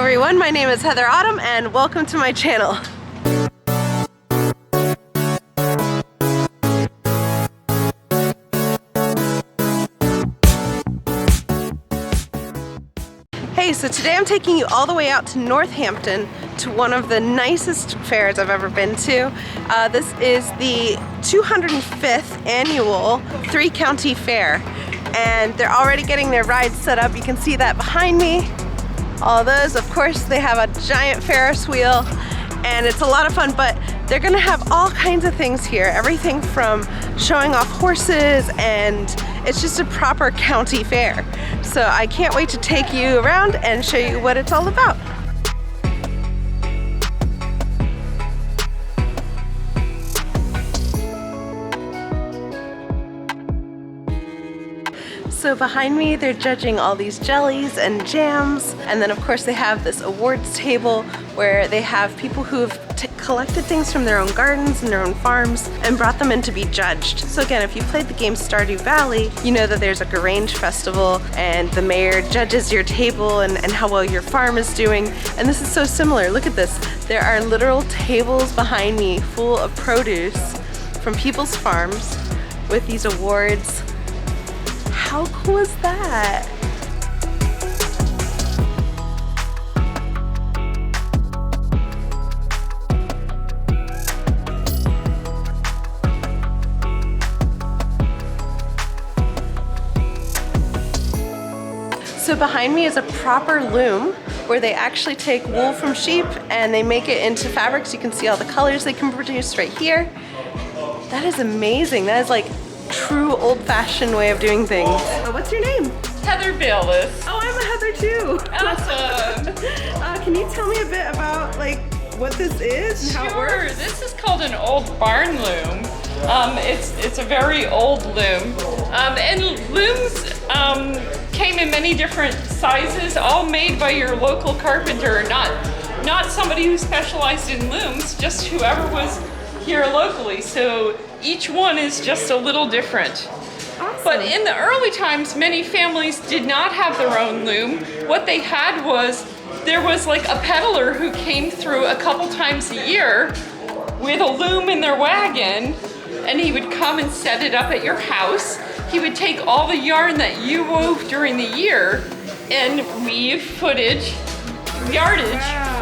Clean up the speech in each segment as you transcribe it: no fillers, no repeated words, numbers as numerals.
everyone, my name is Heather Autumn and welcome to my channel. Hey, so today I'm taking you all the way out to Northampton to one of the nicest fairs I've ever been to. This is the 205th annual three-county fair, and they're already getting their rides set up. You can see that behind me. All those, of course, they have a giant Ferris wheel, and it's a lot of fun, but they're gonna have all kinds of things here. Everything from showing off horses, and it's just a proper county fair. So I can't wait to take you around and show you what it's all about. So behind me, they're judging all these jellies and jams. And then of course they have this awards table where they have people who have collected things from their own gardens and their own farms and brought them in to be judged. So again, if you played the game Stardew Valley, you know that there's a Grange festival and the mayor judges your table and how well your farm is doing. And this is so similar. Look at this. There are literal tables behind me full of produce from people's farms with these awards. How cool is that? So behind me is a proper loom where they actually take wool from sheep and they make it into fabrics. You can see all the colors they can produce right here. That is amazing. That is like true old-fashioned way of doing things. What's your name? Heather Bayless. Oh, I'm a Heather too. Awesome. Can you tell me a bit about like what this is and how it works? This is called an old barn loom. It's a very old loom. And looms came in many different sizes, all made by your local carpenter, not somebody who specialized in looms, just whoever was here locally. So each one is just a little different. Awesome. But in the early times, many families did not have their own loom. What they had was, there was like a peddler who came through a couple times a year with a loom in their wagon, and he would come and set it up at your house. He would take all the yarn that you wove during the year and weave yardage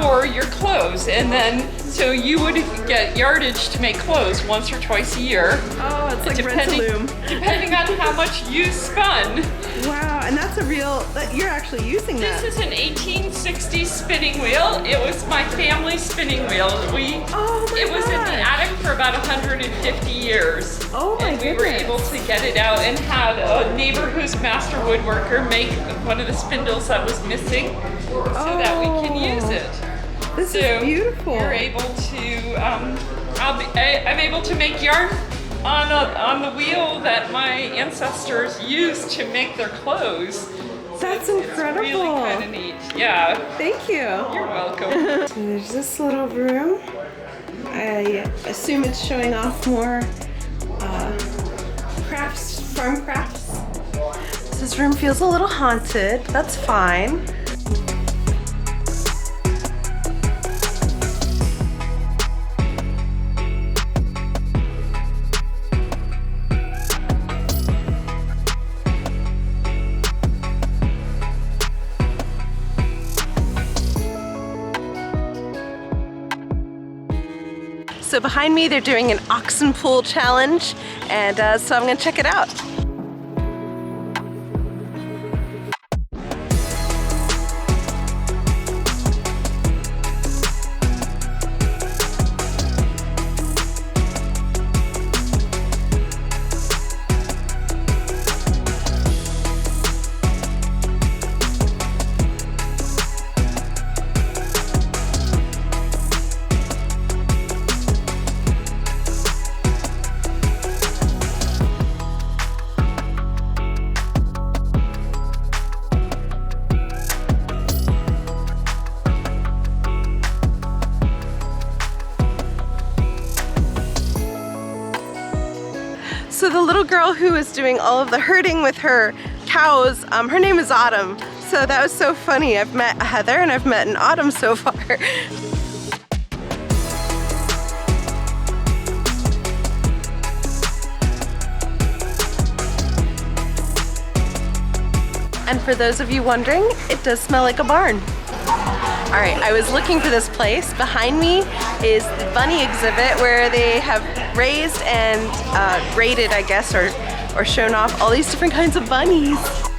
for your clothes, and then so you would get yardage to make clothes once or twice a year. Oh, it's like rent-a-loom. Depending on how much you spun. Wow, and that's a real, you're actually using that. This is an 1860s spinning wheel. It was my family's spinning wheel. It was in the attic for about 150 years. Oh my goodness. And we were able to get it out and had a neighbor who's master woodworker make one of the spindles that was missing so that we can use it. This is beautiful. You're able to, I'm able to make yarn on the wheel that my ancestors used to make their clothes. That's incredible. It's really kind of neat. Yeah. Thank you. You're welcome. So there's this little room. I assume it's showing off more crafts, farm crafts. So this room feels a little haunted, but that's fine. So behind me, they're doing an oxen pull challenge, and so I'm gonna check it out. So the little girl who is doing all of the herding with her cows, her name is Autumn. So So that was so funny. I've met Heather and I've met an Autumn so far. And for those of you wondering, it does smell like a barn. All right, I was looking for this place. Behind me is the bunny exhibit where they have raised and graded, I guess, or shown off all these different kinds of bunnies. Hello.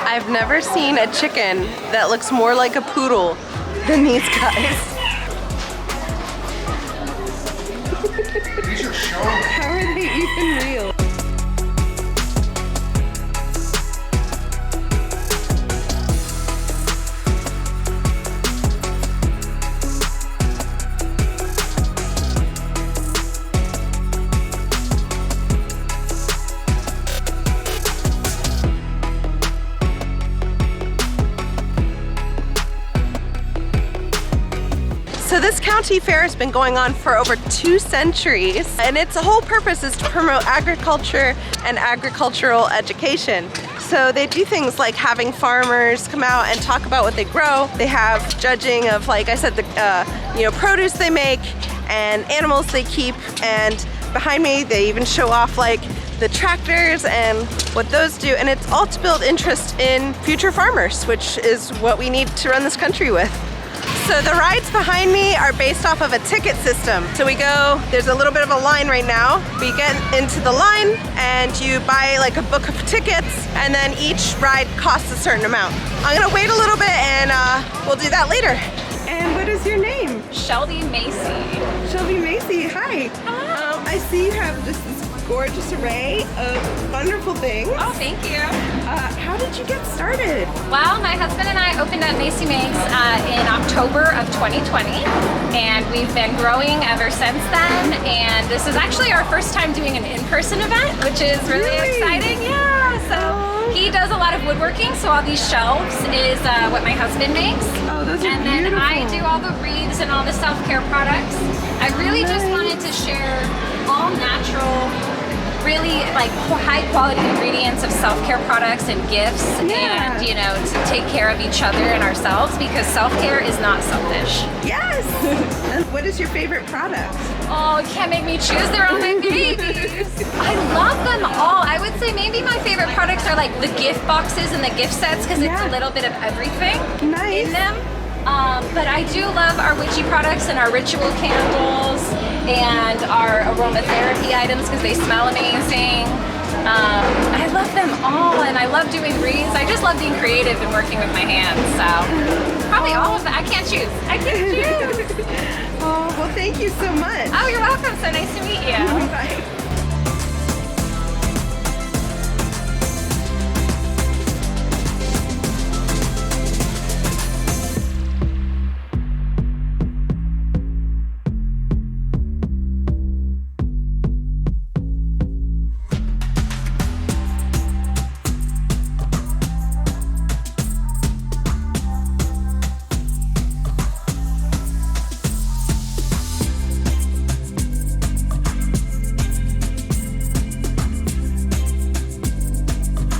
I've never seen a chicken that looks more like a poodle than these guys. These are showing. How are they even real? So this county fair has been going on for over 2 centuries, and its whole purpose is to promote agriculture and agricultural education. So they do things like having farmers come out and talk about what they grow. They have judging of, like I said, the produce they make and animals they keep. And behind me, they even show off like the tractors and what those do. And it's all to build interest in future farmers, which is what we need to run this country with. So the rides behind me are based off of a ticket system. So we go, there's a little bit of a line right now. We get into the line and you buy like a book of tickets, and then each ride costs a certain amount. I'm gonna wait a little bit and we'll do that later. And what is your name? Shelby Macy. Shelby Macy, hi. Hello. I see you have just this gorgeous array of wonderful things. Oh, thank you. How did you get started? Well, my husband and I opened up Macy Makes in October of 2020, and we've been growing ever since then. And this is actually our first time doing an in-person event, which is really exciting. Yeah. So he does a lot of woodworking, so all these shelves is what my husband makes. Oh, those are and then beautiful. I do all the wreaths and all the self-care products. I really just wanted to share all natural, really like high quality ingredients of self-care products and gifts, and to take care of each other and ourselves, because self-care is not selfish. Yes! And what is your favorite product? Oh, you can't make me choose, they're all my babies. I love them all. I would say maybe my favorite products are like the gift boxes and the gift sets, because it's a little bit of everything in them. But I do love our witchy products and our ritual candles and our aromatherapy items because they smell amazing. I love them all, and I love doing wreaths. I just love being creative and working with my hands. So probably all of them. I can't choose. I can't choose. Oh, well, thank you so much. Oh, you're welcome. So nice to meet you. Bye.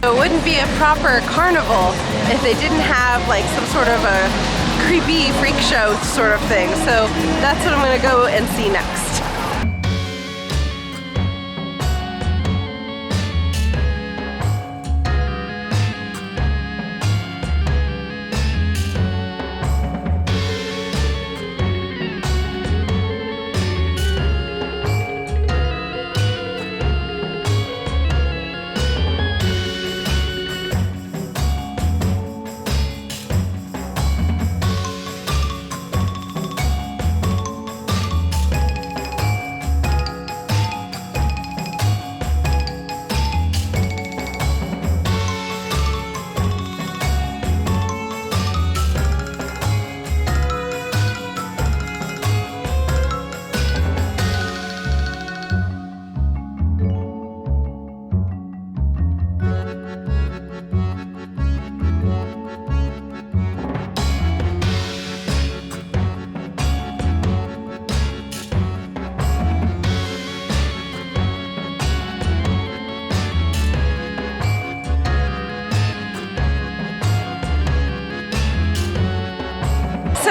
It wouldn't be a proper carnival if they didn't have like some sort of a creepy freak show sort of thing. So that's what I'm gonna go and see next.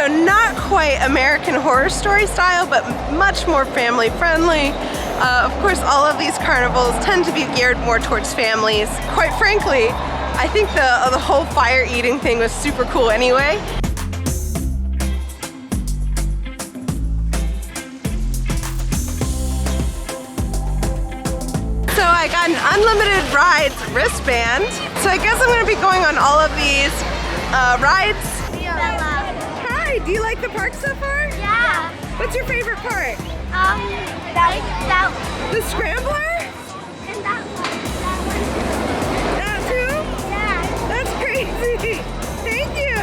know, not quite American Horror Story style, but much more family friendly. Of course, all of these carnivals tend to be geared more towards families. Quite frankly, I think the whole fire eating thing was super cool anyway. So I got an unlimited rides wristband. So I guess I'm gonna be going on all of these rides. Hi, do you like the park so far? Yeah. What's your favorite part? That The Scrambler? and that one. That too? Yeah. That's crazy. Thank you.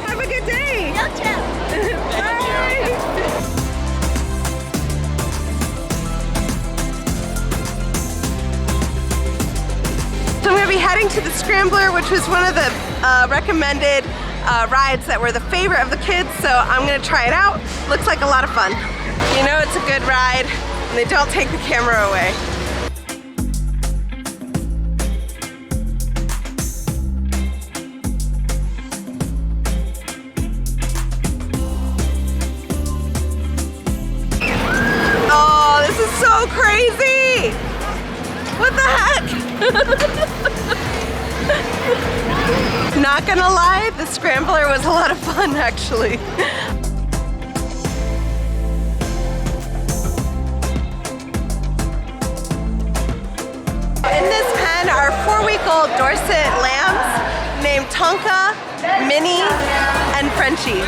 Have a good day. You too. Bye. So I'm going to be heading to the Scrambler, which was one of the recommended rides that were the favorite of the kids, so I'm going to try it out. Looks like a lot of fun. You know it's a good ride, and they don't take the camera away. Oh, this is so crazy! What the heck? Not gonna lie, the Scrambler was a lot of fun actually. In this pen are 4-week-old Dorset lambs named Tonka, Minnie, and Frenchie.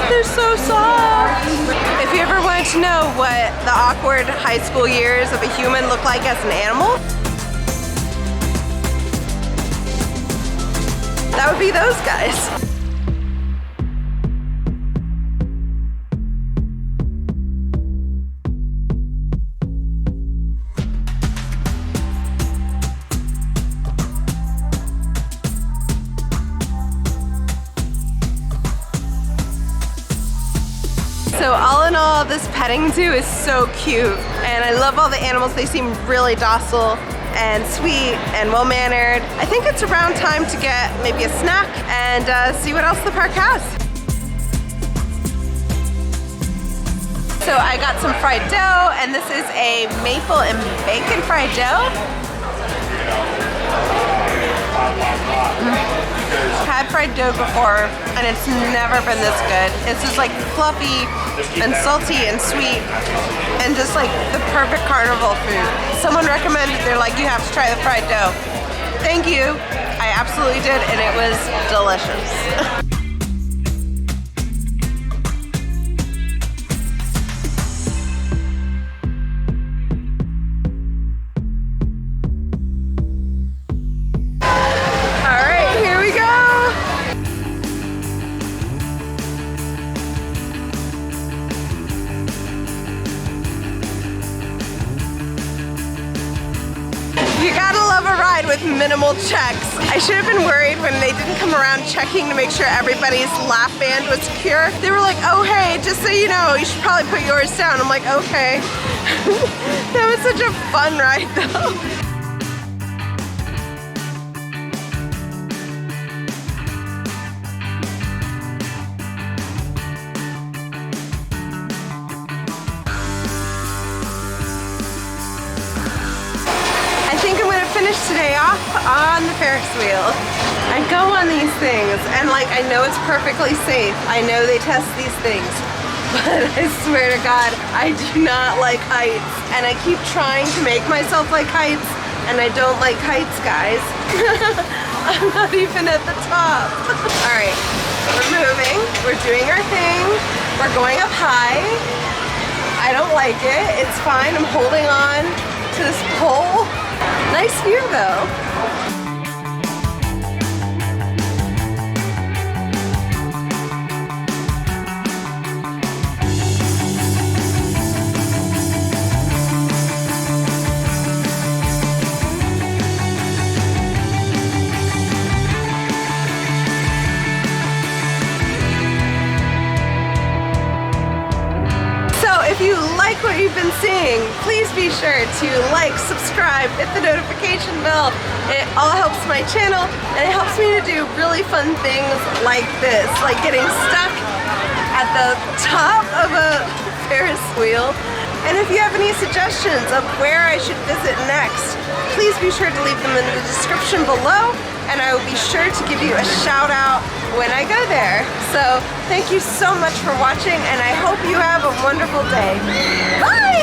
They're so soft. If you ever wanted to know what the awkward high school years of a human look like as an animal, that would be those guys. So all in all, this petting zoo is so cute, and I love all the animals. They seem really docile and sweet and well-mannered. I think it's around time to get maybe a snack and see what else the park has. So I got some fried dough, and this is a maple and bacon fried dough. I've had fried dough before, and it's never been this good. It's just like fluffy and salty and sweet and just like the perfect carnival food. Someone recommended, they're like, you have to try the fried dough. Thank you. I absolutely did, and it was delicious. You gotta love a ride with minimal checks. I should have been worried when they didn't come around checking to make sure everybody's lap band was secure. They were like, oh hey, just so you know, you should probably put yours down. I'm like, okay. That was such a fun ride though. I think I'm gonna finish today off on the Ferris wheel. I go on these things and like I know it's perfectly safe. I know they test these things, but I swear to God, I do not like heights. And I keep trying to make myself like heights, and I don't like heights, guys. I'm not even at the top. All right, we're moving, we're doing our thing, we're going up high. I don't like it, it's fine, I'm holding on to this pole. Nice view though. if you like what you've been seeing, please be sure to like, subscribe, hit the notification bell. It all helps my channel and it helps me to do really fun things like this, like getting stuck at the top of a Ferris wheel. And if you have any suggestions of where I should visit next, please be sure to leave them in the description below, and I will be sure to give you a shout out when I go there. So thank you so much for watching, and I hope you have a wonderful day. Bye!